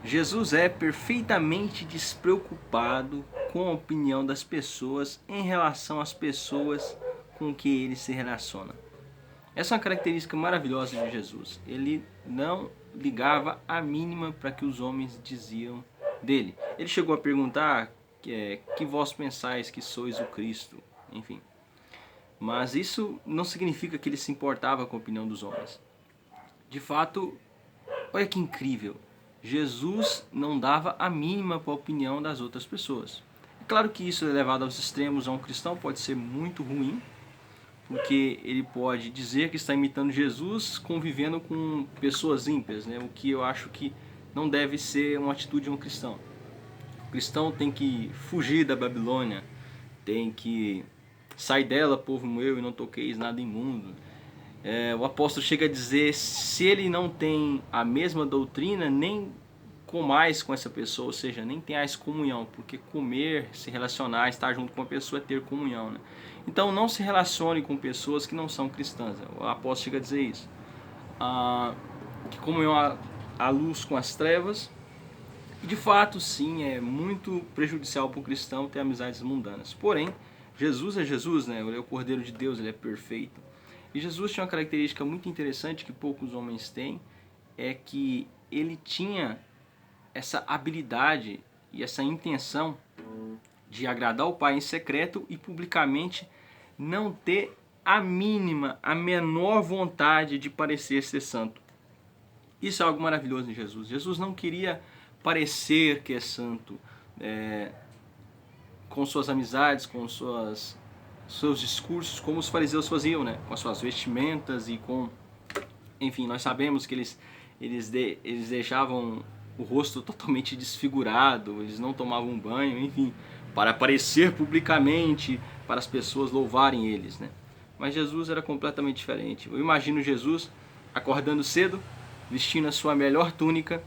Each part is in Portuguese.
Jesus é perfeitamente despreocupado com a opinião das pessoas em relação às pessoas com que ele se relaciona. Essa é uma característica maravilhosa de Jesus. Ele não ligava a mínima para que os homens diziam dele. Ele chegou a perguntar que vós pensais que sois o Cristo, enfim. Mas isso não significa que ele se importava com a opinião dos homens. De fato, olha que incrível. Jesus não dava a mínima para a opinião das outras pessoas. É claro que isso é levado aos extremos a um cristão pode ser muito ruim, porque ele pode dizer que está imitando Jesus convivendo com pessoas ímpias, né? O que eu acho que não deve ser uma atitude de um cristão. O cristão tem que fugir da Babilônia, tem que sair dela, povo meu, e não toqueis nada imundo. O apóstolo chega a dizer, se ele não tem a mesma doutrina, nem comais com essa pessoa, ou seja, nem tenhais comunhão, porque comer, se relacionar, estar junto com a pessoa é ter comunhão, né? Então não se relacione com pessoas que não são cristãs. O apóstolo chega a dizer isso. Que comunhão a luz com as trevas. E de fato, sim, é muito prejudicial para o cristão ter amizades mundanas. Porém, Jesus é Jesus, né? Ele é o Cordeiro de Deus, ele é perfeito. E Jesus tinha uma característica muito interessante que poucos homens têm, é que ele tinha essa habilidade e essa intenção de agradar o Pai em secreto e publicamente não ter a mínima, a menor vontade de parecer ser santo. Isso é algo maravilhoso em Jesus. Jesus não queria parecer que é santo com suas amizades, com seus discursos, como os fariseus faziam, né? Com as suas vestimentas e com... Enfim, nós sabemos que eles deixavam o rosto totalmente desfigurado, eles não tomavam banho, enfim, para aparecer publicamente, para as pessoas louvarem eles, né? Mas Jesus era completamente diferente. Eu imagino Jesus acordando cedo, vestindo a sua melhor túnica,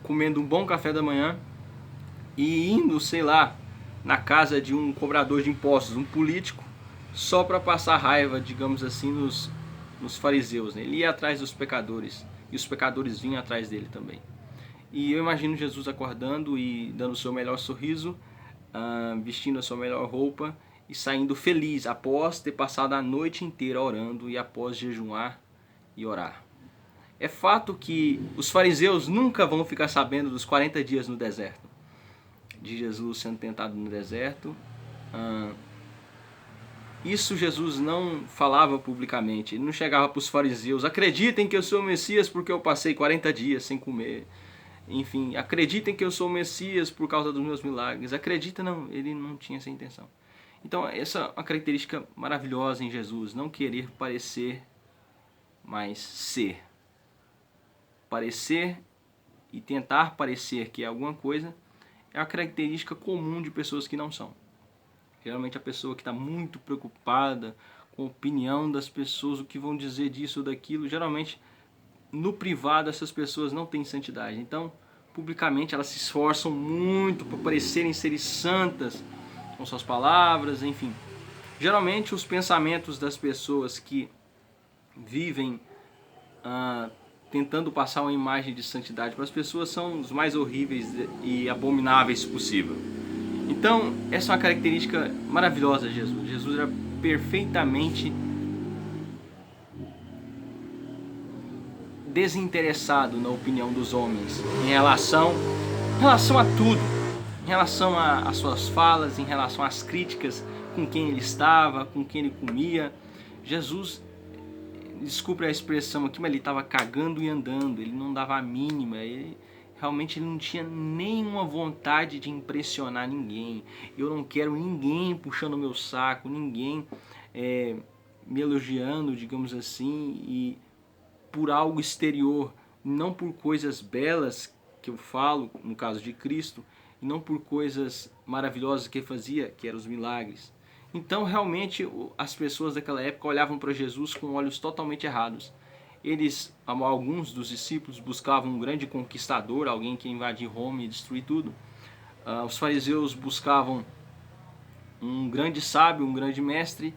comendo um bom café da manhã e indo, sei lá, na casa de um cobrador de impostos, um político, só para passar raiva, digamos assim, nos fariseus, né? Ele ia atrás dos pecadores e os pecadores vinham atrás dele também. E eu imagino Jesus acordando e dando o seu melhor sorriso, vestindo a sua melhor roupa e saindo feliz após ter passado a noite inteira orando e após jejuar e orar. É fato que os fariseus nunca vão ficar sabendo dos 40 dias no deserto, de Jesus sendo tentado no deserto. Isso Jesus não falava publicamente, ele não chegava para os fariseus, acreditem que eu sou o Messias porque eu passei 40 dias sem comer. Enfim, acreditem que eu sou o Messias por causa dos meus milagres. Acredita, não, ele não tinha essa intenção. Então essa é uma característica maravilhosa em Jesus, não querer parecer, mas ser. Parecer e tentar parecer que é alguma coisa é uma característica comum de pessoas que não são. Geralmente a pessoa que está muito preocupada com a opinião das pessoas, o que vão dizer disso ou daquilo, geralmente no privado essas pessoas não têm santidade. Então, publicamente elas se esforçam muito para parecerem seres santas com suas palavras, enfim. Geralmente os pensamentos das pessoas que vivem tentando passar uma imagem de santidade para as pessoas são os mais horríveis e abomináveis possível. Então, essa é uma característica maravilhosa de Jesus. Jesus era perfeitamente desinteressado na opinião dos homens em relação a tudo, em relação às suas falas, em relação às críticas com quem ele estava, com quem ele comia. Jesus, desculpe a expressão aqui, mas ele estava cagando e andando, ele não dava a mínima, realmente ele não tinha nenhuma vontade de impressionar ninguém. Eu não quero ninguém puxando o meu saco, ninguém me elogiando, digamos assim, e por algo exterior, não por coisas belas que eu falo, no caso de Cristo, e não por coisas maravilhosas que ele fazia, que eram os milagres. Então, realmente, as pessoas daquela época olhavam para Jesus com olhos totalmente errados. Alguns dos discípulos buscavam um grande conquistador, alguém que ia invadir Roma e destruir tudo. Os fariseus buscavam um grande sábio, um grande mestre,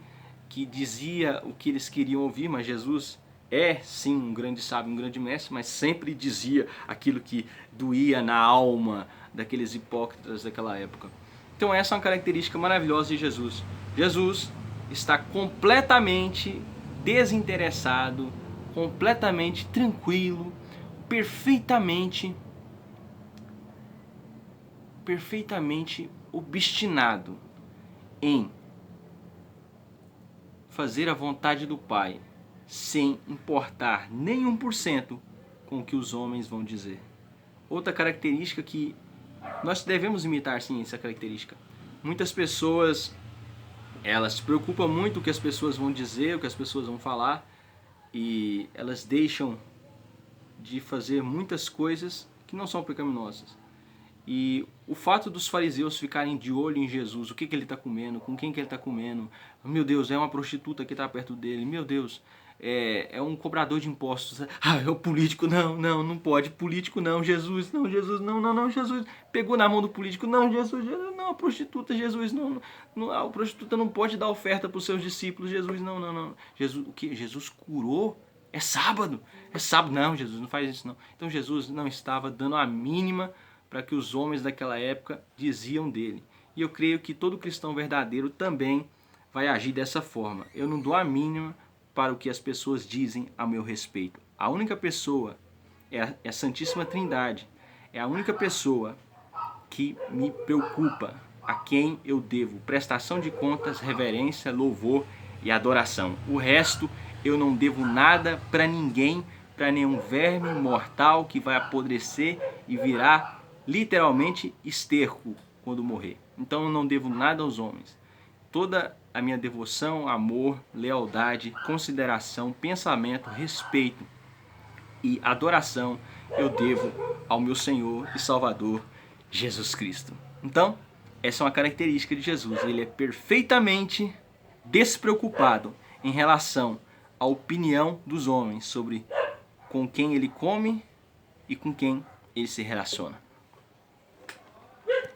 que dizia o que eles queriam ouvir, mas Jesus é sim um grande sábio, um grande mestre, mas sempre dizia aquilo que doía na alma daqueles hipócritas daquela época. Então essa é uma característica maravilhosa de Jesus. Jesus está completamente desinteressado, completamente tranquilo, perfeitamente obstinado em fazer a vontade do Pai, sem importar nem 1% com o que os homens vão dizer. Outra característica que nós devemos imitar, sim, essa característica. Muitas pessoas, elas se preocupam muito com o que as pessoas vão dizer, o que as pessoas vão falar, e elas deixam de fazer muitas coisas que não são pecaminosas. E o fato dos fariseus ficarem de olho em Jesus, o que ele está comendo, com quem que ele está comendo, meu Deus, é uma prostituta que está perto dele, meu Deus, é um cobrador de impostos, é o político, não pode, político não, Jesus, não, Jesus, pegou na mão do político, não, Jesus, não, a prostituta, Jesus, não, a prostituta não pode dar oferta para os seus discípulos, Jesus, não, Jesus, o que? Jesus curou? É sábado, não, Jesus, não faz isso não. Então Jesus não estava dando a mínima para que os homens daquela época diziam dele. E eu creio que todo cristão verdadeiro também vai agir dessa forma. Eu não dou a mínima para o que as pessoas dizem a meu respeito. A única pessoa é a Santíssima Trindade. É a única pessoa que me preocupa, a quem eu devo prestação de contas, reverência, louvor e adoração. O resto eu não devo nada para ninguém, para nenhum verme mortal que vai apodrecer e virar literalmente esterco quando morrer. Então eu não devo nada aos homens. Toda a minha devoção, amor, lealdade, consideração, pensamento, respeito e adoração eu devo ao meu Senhor e Salvador Jesus Cristo. Então, essa é uma característica de Jesus. Ele é perfeitamente despreocupado em relação à opinião dos homens sobre com quem ele come e com quem ele se relaciona.